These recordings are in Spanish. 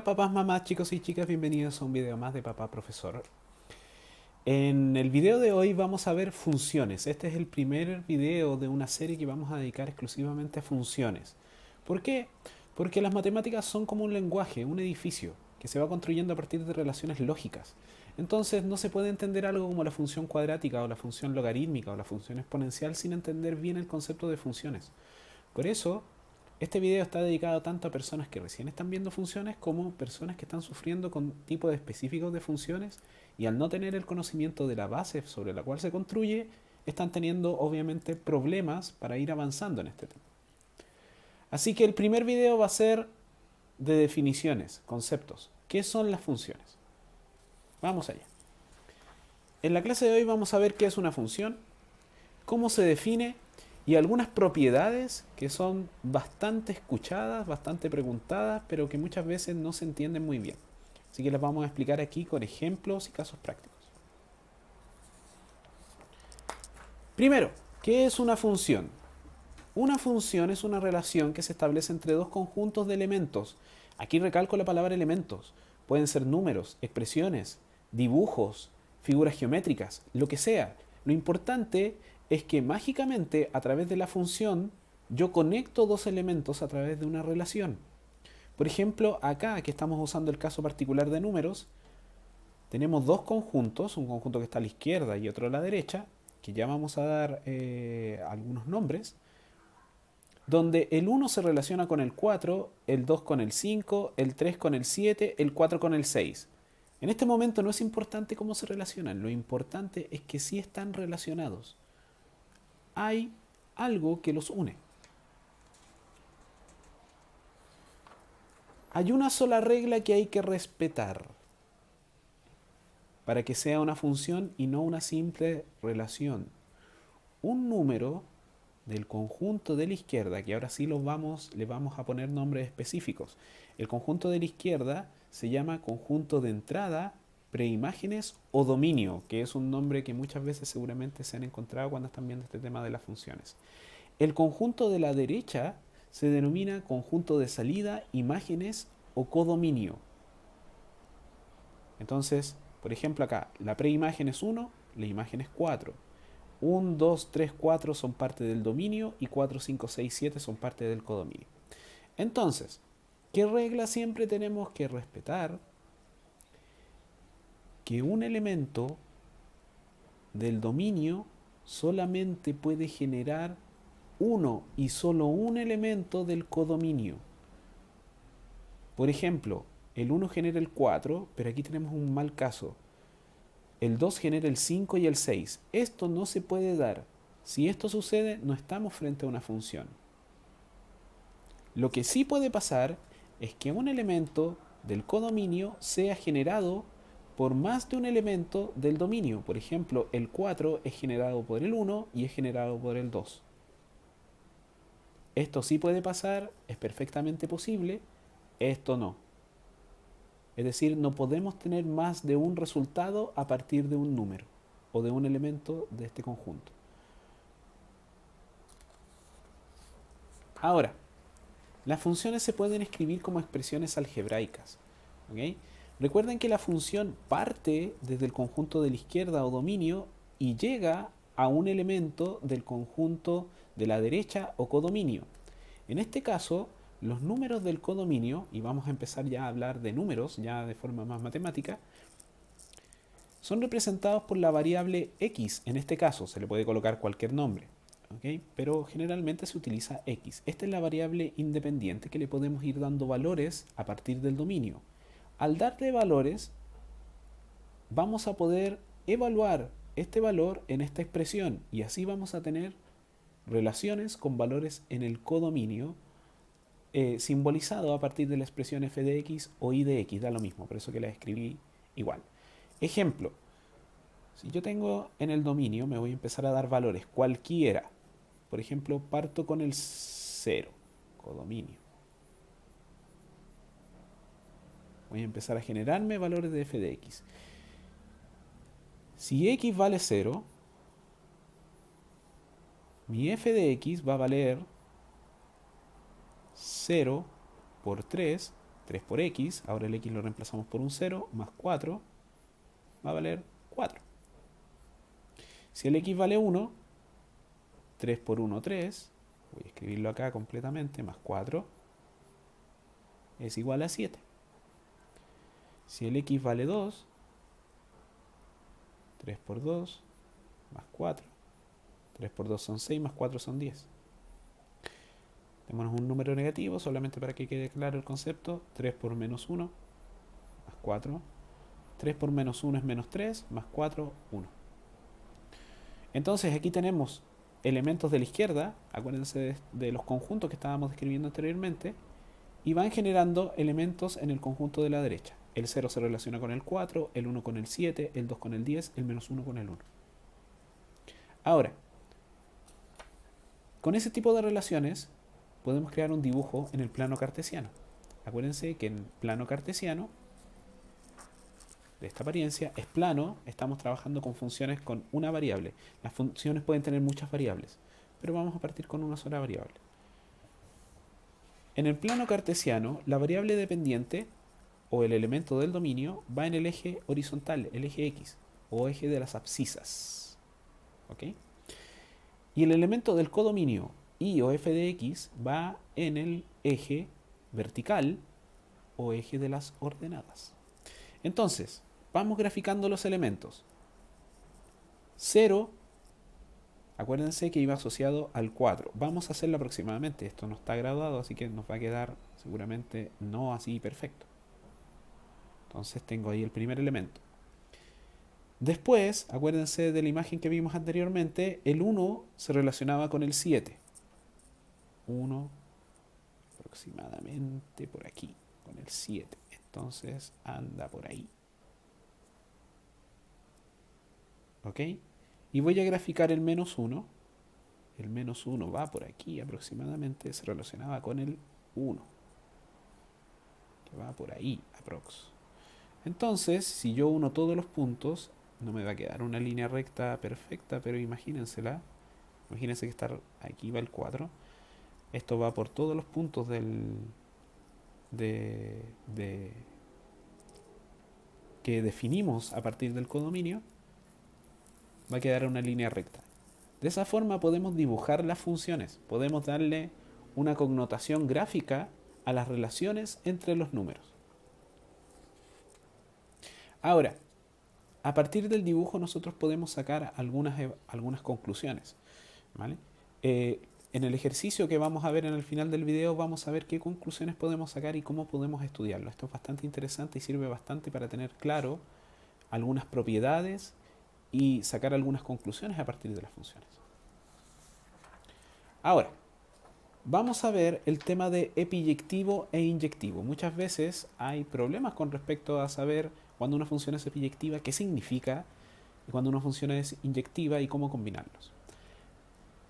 Hola papás, mamás, chicos y chicas, bienvenidos a un video más de Papá Profesor. En el video de hoy vamos a ver funciones. Este es el primer video de una serie que vamos a dedicar exclusivamente a funciones. ¿Por qué? Porque las matemáticas son como un lenguaje, un edificio, que se va construyendo a partir de relaciones lógicas. Entonces no se puede entender algo como la función cuadrática o la función logarítmica o la función exponencial sin entender bien el concepto de funciones. Por eso, este video está dedicado tanto a personas que recién están viendo funciones como personas que están sufriendo con tipos específicos de funciones y al no tener el conocimiento de la base sobre la cual se construye, están teniendo obviamente problemas para ir avanzando en este tema. Así que el primer video va a ser de definiciones, conceptos. ¿Qué son las funciones? Vamos allá. En la clase de hoy vamos a ver qué es una función, cómo se define y algunas propiedades que son bastante escuchadas, bastante preguntadas, pero que muchas veces no se entienden muy bien. Así que las vamos a explicar aquí con ejemplos y casos prácticos. Primero, ¿qué es una función? Una función es una relación que se establece entre dos conjuntos de elementos. Aquí recalco la palabra elementos. Pueden ser números, expresiones, dibujos, figuras geométricas, lo que sea. Lo importante es que mágicamente a través de la función yo conecto dos elementos a través de una relación. Por ejemplo, acá que estamos usando el caso particular de números, tenemos dos conjuntos, un conjunto que está a la izquierda y otro a la derecha, que ya vamos a dar algunos nombres, donde el 1 se relaciona con el 4, el 2 con el 5, el 3 con el 7, el 4 con el 6. En este momento no es importante cómo se relacionan, lo importante es que sí están relacionados. Hay algo que los une. Hay una sola regla que hay que respetar para que sea una función y no una simple relación. Un número del conjunto de la izquierda, que ahora sí le vamos a poner nombres específicos. El conjunto de la izquierda se llama conjunto de entrada, preimágenes o dominio, que es un nombre que muchas veces seguramente se han encontrado cuando están viendo este tema de las funciones. El conjunto de la derecha se denomina conjunto de salida, imágenes o codominio. Entonces, por ejemplo acá, la preimagen es 1, la imagen es 4. 1, 2, 3, 4 son parte del dominio y 4, 5, 6, 7 son parte del codominio. Entonces, ¿qué regla siempre tenemos que respetar? Que un elemento del dominio solamente puede generar uno y solo un elemento del codominio. Por ejemplo, el 1 genera el 4, pero aquí tenemos un mal caso. El 2 genera el 5 y el 6. Esto no se puede dar. Si esto sucede, no estamos frente a una función. Lo que sí puede pasar es que un elemento del codominio sea generado por más de un elemento del dominio. Por ejemplo, el 4 es generado por el 1 y es generado por el 2. Esto sí puede pasar, es perfectamente posible, esto no. Es decir, no podemos tener más de un resultado a partir de un número o de un elemento de este conjunto. Ahora, las funciones se pueden escribir como expresiones algebraicas. ¿Okay? Recuerden que la función parte desde el conjunto de la izquierda o dominio y llega a un elemento del conjunto de la derecha o codominio. En este caso, los números del codominio, y vamos a empezar ya a hablar de números ya de forma más matemática, son representados por la variable x. En este caso se le puede colocar cualquier nombre, ¿okay? Pero generalmente se utiliza x. Esta es la variable independiente que le podemos ir dando valores a partir del dominio. Al darle valores, vamos a poder evaluar este valor en esta expresión y así vamos a tener relaciones con valores en el codominio simbolizado a partir de la expresión f de x o y de x, da lo mismo, por eso que la escribí igual. Ejemplo, si yo tengo en el dominio, me voy a empezar a dar valores cualquiera. Por ejemplo, parto con el 0, codominio. Voy a empezar a generarme valores de f de x. Si x vale 0, mi f de x va a valer 0 por 3 3 por x, ahora el x lo reemplazamos por un 0, más 4, va a valer 4. Si el x vale 1, 3 por 1, 3, voy a escribirlo acá completamente, más 4, es igual a 7. Si el x vale 2, 3 por 2, más 4, 3 por 2 son 6, más 4 son 10. Tenemos un número negativo, solamente para que quede claro el concepto. 3 por menos 1, más 4. 3 por menos 1 es menos 3, más 4, 1. Entonces aquí tenemos elementos de la izquierda, acuérdense de los conjuntos que estábamos describiendo anteriormente, y van generando elementos en el conjunto de la derecha. El 0 se relaciona con el 4, el 1 con el 7, el 2 con el 10, el menos 1 con el 1. Ahora, con ese tipo de relaciones podemos crear un dibujo en el plano cartesiano. Acuérdense que en el plano cartesiano, de esta apariencia, es plano, estamos trabajando con funciones con una variable. Las funciones pueden tener muchas variables, pero vamos a partir con una sola variable. En el plano cartesiano, la variable dependiente, o el elemento del dominio, va en el eje horizontal, el eje X, o eje de las abscisas. ¿Ok? Y el elemento del codominio, y o f de x, va en el eje vertical, o eje de las ordenadas. Entonces, vamos graficando los elementos. 0, acuérdense que iba asociado al 4. Vamos a hacerlo aproximadamente. Esto no está graduado, así que nos va a quedar seguramente no así perfecto. Entonces tengo ahí el primer elemento. Después, acuérdense de la imagen que vimos anteriormente, el 1 se relacionaba con el 7. 1 aproximadamente por aquí, con el 7. Entonces anda por ahí. ¿Ok? Y voy a graficar el menos 1. El menos 1 va por aquí aproximadamente, se relacionaba con el 1. Que va por ahí, aprox. Entonces, si yo uno todos los puntos, no me va a quedar una línea recta perfecta, pero imagínensela. Imagínense que aquí va el 4. Esto va por todos los puntos que definimos a partir del codominio. Va a quedar una línea recta. De esa forma podemos dibujar las funciones. Podemos darle una connotación gráfica a las relaciones entre los números. Ahora, a partir del dibujo nosotros podemos sacar algunas conclusiones. ¿Vale? En el ejercicio que vamos a ver en el final del video vamos a ver qué conclusiones podemos sacar y cómo podemos estudiarlo. Esto es bastante interesante y sirve bastante para tener claro algunas propiedades y sacar algunas conclusiones a partir de las funciones. Ahora, vamos a ver el tema de epiyectivo e inyectivo. Muchas veces hay problemas con respecto a saber cuando una función es epiyectiva, qué significa, y cuando una función es inyectiva y cómo combinarlos.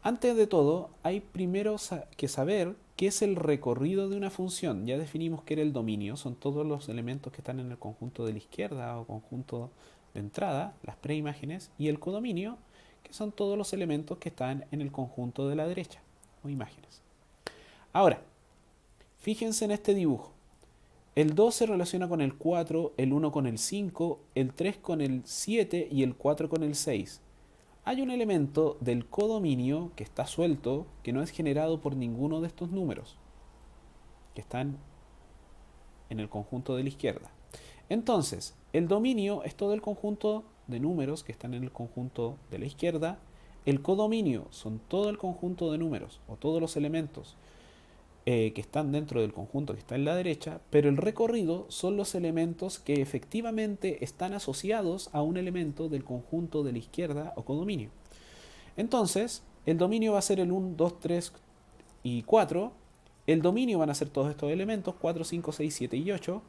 Antes de todo, hay primero que saber qué es el recorrido de una función. Ya definimos que era el dominio, son todos los elementos que están en el conjunto de la izquierda o conjunto de entrada, las preimágenes, y el codominio, que son todos los elementos que están en el conjunto de la derecha, o imágenes. Ahora, fíjense en este dibujo. El 2 se relaciona con el 4, el 1 con el 5, el 3 con el 7 y el 4 con el 6. Hay un elemento del codominio que está suelto, que no es generado por ninguno de estos números, que están en el conjunto de la izquierda. Entonces, el dominio es todo el conjunto de números que están en el conjunto de la izquierda. El codominio son todo el conjunto de números o todos los elementos que están dentro del conjunto que está en la derecha, pero el recorrido son los elementos que efectivamente están asociados a un elemento del conjunto de la izquierda o codominio. Entonces, el dominio va a ser el 1, 2, 3 y 4. El dominio van a ser todos estos elementos, 4, 5, 6, 7 y 8,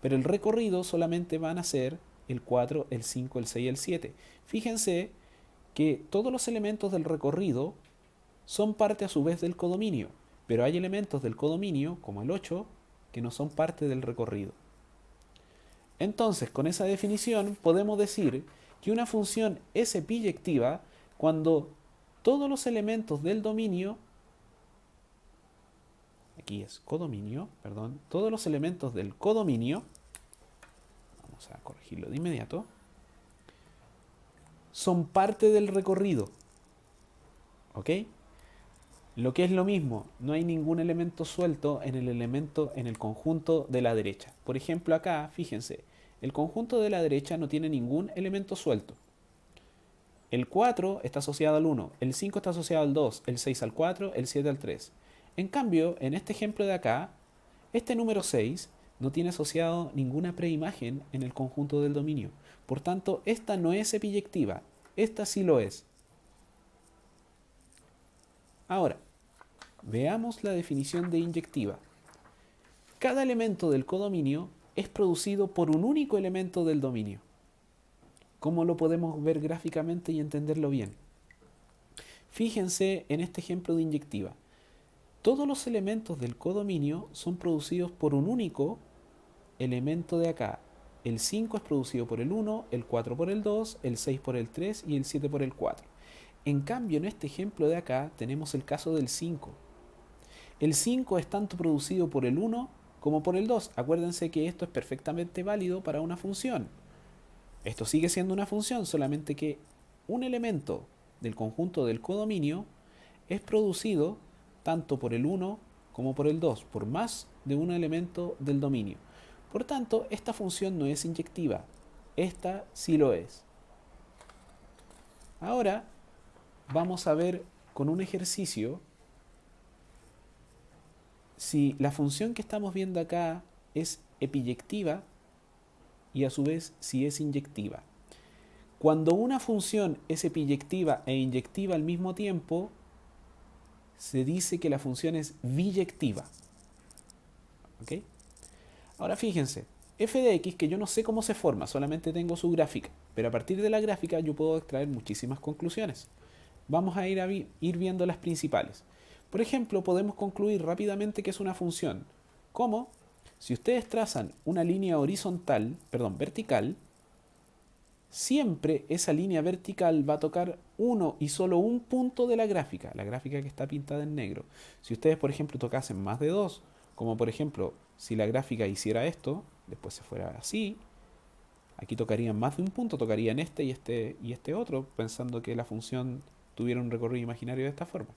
pero el recorrido solamente van a ser el 4, el 5, el 6 y el 7. Fíjense que todos los elementos del recorrido son parte a su vez del codominio, pero hay elementos del codominio, como el 8, que no son parte del recorrido. Entonces, con esa definición podemos decir que una función es epiyectiva cuando todos los elementos del dominio, aquí es codominio, perdón, todos los elementos del codominio, vamos a corregirlo de inmediato, son parte del recorrido. ¿Ok? Lo que es lo mismo, no hay ningún elemento suelto en el conjunto de la derecha. Por ejemplo, acá, fíjense, el conjunto de la derecha no tiene ningún elemento suelto. El 4 está asociado al 1, el 5 está asociado al 2, el 6 al 4, el 7 al 3. En cambio, en este ejemplo de acá, este número 6 no tiene asociado ninguna preimagen en el conjunto del dominio. Por tanto, esta no es epiyectiva, esta sí lo es. Ahora, veamos la definición de inyectiva. Cada elemento del codominio es producido por un único elemento del dominio. ¿Cómo lo podemos ver gráficamente y entenderlo bien? Fíjense en este ejemplo de inyectiva. Todos los elementos del codominio son producidos por un único elemento de acá. El 5 es producido por el 1, el 4 por el 2, el 6 por el 3 y el 7 por el 4. En cambio, en este ejemplo de acá tenemos el caso del 5. El 5 es tanto producido por el 1 como por el 2. Acuérdense que esto es perfectamente válido para una función. Esto sigue siendo una función, solamente que un elemento del conjunto del codominio es producido tanto por el 1 como por el 2, por más de un elemento del dominio. Por tanto, esta función no es inyectiva. Esta sí lo es. Ahora vamos a ver con un ejercicio si la función que estamos viendo acá es epiyectiva y a su vez si es inyectiva. Cuando una función es epiyectiva e inyectiva al mismo tiempo, se dice que la función es biyectiva. ¿Ok? Ahora fíjense, f de x, que yo no sé cómo se forma, solamente tengo su gráfica, pero a partir de la gráfica yo puedo extraer muchísimas conclusiones. Vamos a ir viendo las principales. Por ejemplo, podemos concluir rápidamente que es una función. ¿Cómo? Si ustedes trazan una línea vertical, siempre esa línea vertical va a tocar uno y solo un punto de la gráfica que está pintada en negro. Si ustedes, por ejemplo, tocasen más de dos, como por ejemplo, si la gráfica hiciera esto, después se fuera así, aquí tocarían más de un punto, tocarían este y este otro, pensando que la función tuviera un recorrido imaginario de esta forma.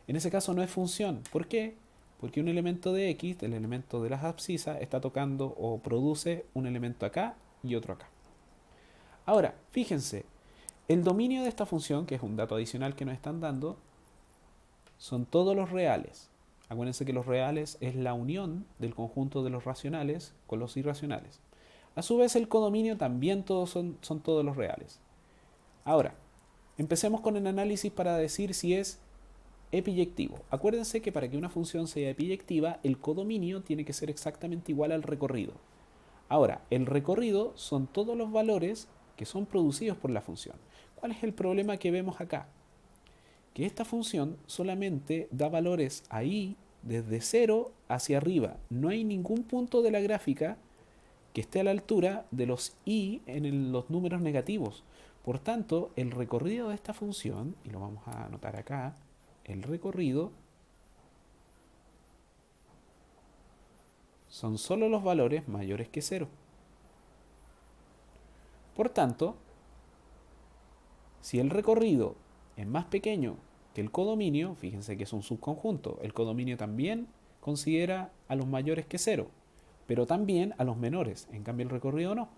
En ese caso no es función. ¿Por qué? Porque un elemento de x, el elemento de las abscisas, está tocando o produce un elemento acá y otro acá. Ahora, fíjense, el dominio de esta función, que es un dato adicional que nos están dando, son todos los reales. Acuérdense que los reales es la unión del conjunto de los racionales con los irracionales. A su vez, el codominio también son todos los reales. Ahora, empecemos con el análisis para decir si es epiyectivo. Acuérdense que para que una función sea epiyectiva, el codominio tiene que ser exactamente igual al recorrido. Ahora, el recorrido son todos los valores que son producidos por la función. ¿Cuál es el problema que vemos acá? Que esta función solamente da valores ahí desde 0 hacia arriba. No hay ningún punto de la gráfica que esté a la altura de los i en los números negativos. Por tanto, el recorrido de esta función, y lo vamos a anotar acá, el recorrido son solo los valores mayores que 0. Por tanto, si el recorrido es más pequeño que el codominio, fíjense que es un subconjunto, el codominio también considera a los mayores que 0, pero también a los menores, en cambio el recorrido no.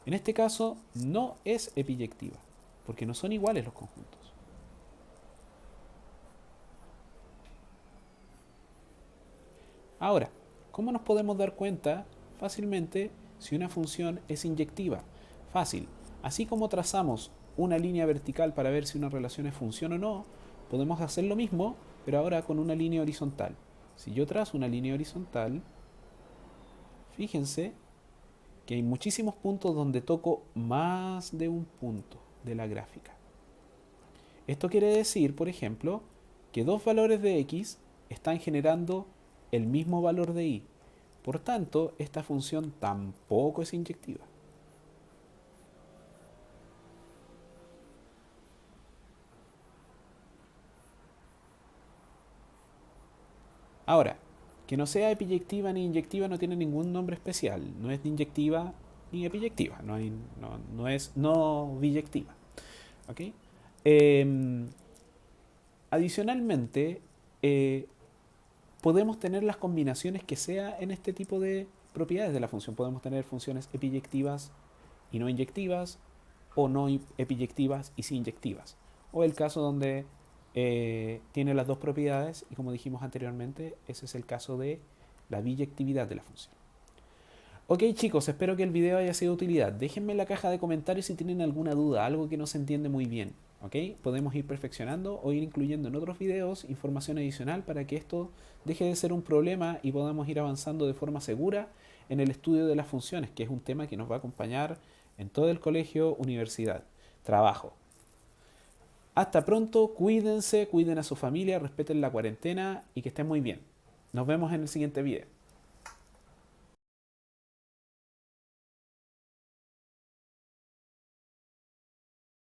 En este caso no es epiyectiva, porque no son iguales los conjuntos. Ahora, ¿cómo nos podemos dar cuenta fácilmente si una función es inyectiva? Fácil. Así como trazamos una línea vertical para ver si una relación es función o no, podemos hacer lo mismo, pero ahora con una línea horizontal. Si yo trazo una línea horizontal, fíjense que hay muchísimos puntos donde toco más de un punto de la gráfica. Esto quiere decir, por ejemplo, que dos valores de x están generando el mismo valor de y. Por tanto, esta función tampoco es inyectiva. Ahora, Que no sea epiyectiva ni inyectiva no tiene ningún nombre especial. No es ni inyectiva ni epiyectiva. No es no biyectiva. ¿Ok? Em, Adicionalmente, eh, podemos tener las combinaciones que sea en este tipo de propiedades de la función. Podemos tener funciones epiyectivas y no inyectivas, o no epiyectivas y sí inyectivas. O el caso donde tiene las dos propiedades y, como dijimos anteriormente, ese es el caso de la biyectividad de la función. Ok, chicos, espero que el video haya sido de utilidad. Déjenme en la caja de comentarios si tienen alguna duda, algo que no se entiende muy bien. ¿Ok? Podemos ir perfeccionando o ir incluyendo en otros videos información adicional para que esto deje de ser un problema y podamos ir avanzando de forma segura en el estudio de las funciones, que es un tema que nos va a acompañar en todo el colegio, universidad, trabajo. Hasta pronto, cuídense, cuiden a su familia, respeten la cuarentena y que estén muy bien. Nos vemos en el siguiente video.